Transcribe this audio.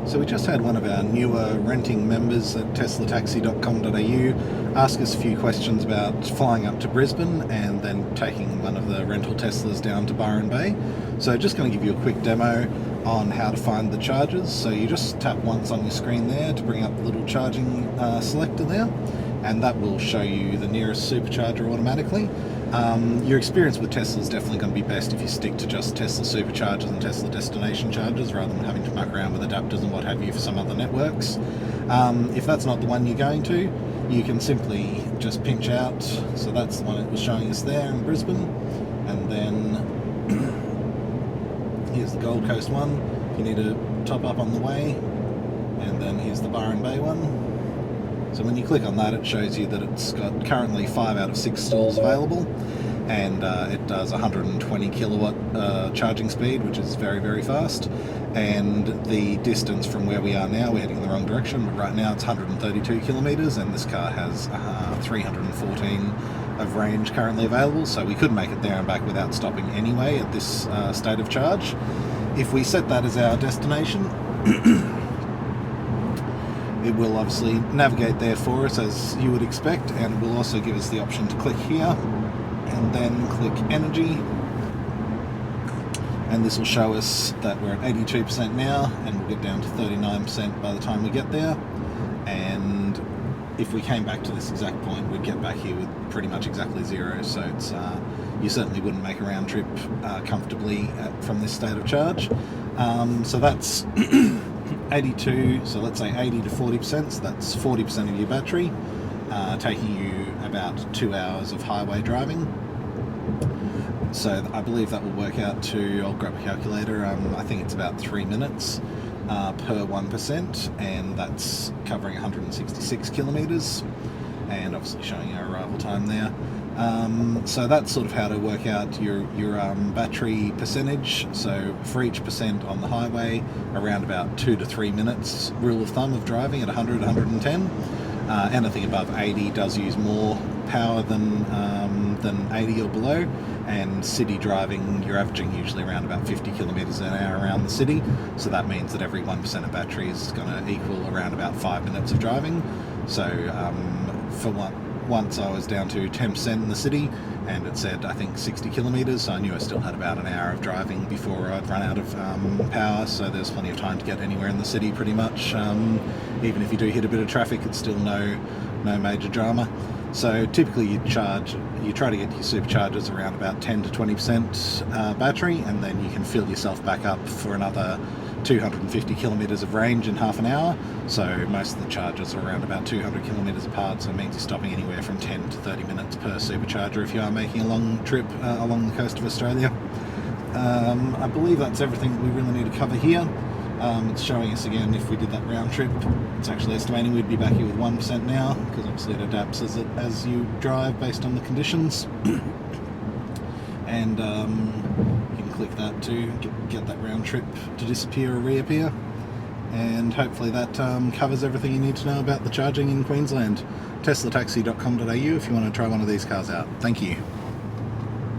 So we just had one of our newer renting members at Tesla-Taxi-Millin ask us a few questions about flying up to Brisbane and then taking one of the rental Teslas down to Byron Bay. So just going to give you a quick demo on how to find the chargers. So you just tap once on your screen there to bring up the little charging selector there, and that will show you the nearest supercharger automatically. Your experience with Tesla is definitely going to be best if you stick to just Tesla superchargers and Tesla destination chargers rather than having to muck around with adapters and what have you for some other networks. If that's not the one you're going to, you can simply just pinch out. So that's the one it was showing us there in Brisbane, and then here's the Gold Coast one if you need to top up on the way, and then here's the Byron Bay one. So when you click on that, it shows you that it's got currently 5 out of 6 stalls available, and it does 120 kilowatt charging speed, which is very, very fast. And the distance from where we are now, we're heading in the wrong direction, but right now it's 132 kilometres, and this car has 314 of range currently available, so we could make it there and back without stopping anyway at this state of charge. If we set that as our destination, it will obviously navigate there for us as you would expect, and it will also give us the option to click here and then click energy, and this will show us that we're at 82% now, and we'll get down to 39% by the time we get there. And if we came back to this exact point, we'd get back here with pretty much exactly 0, so it's you certainly wouldn't make a round trip comfortably from this state of charge. So that's 82, so let's say 80 to 40%, so that's 40% of your battery, taking you about 2 hours of highway driving. So I believe that will work out to, I'll grab a calculator, I think it's about 3 minutes per 1%, and that's covering 166 kilometres, and obviously showing our arrival time there. So that's sort of how to work out your battery percentage. So for each percent on the highway, around about 2 to 3 minutes, rule of thumb, of driving at 100, 110. Anything above 80 does use more power than 80 or below, and city driving, you're averaging usually around about 50 kilometres an hour around the city, so that means that every 1% of battery is going to equal around about 5 minutes of driving. So for once I was down to 10% in the city, and it said I think 60 kilometres, so I knew I still had about an hour of driving before I'd run out of power, so there's plenty of time to get anywhere in the city pretty much. Even if you do hit a bit of traffic, it's still no major drama. So typically you try to get your superchargers around about 10 to 20% battery, and then you can fill yourself back up for another 250 kilometres of range in half an hour. So most of the chargers are around about 200 kilometres apart, so it means you're stopping anywhere from 10 to 30 minutes per supercharger if you are making a long trip along the coast of Australia. I believe that's everything that we really need to cover here. It's showing us again, if we did that round trip, it's actually estimating we'd be back here with 1% now, because obviously it adapts as you drive based on the conditions. And you can click that to get that round trip to disappear or reappear. And hopefully that covers everything you need to know about the charging in Queensland. Tesla-Taxi.com.au if you want to try one of these cars out. Thank you.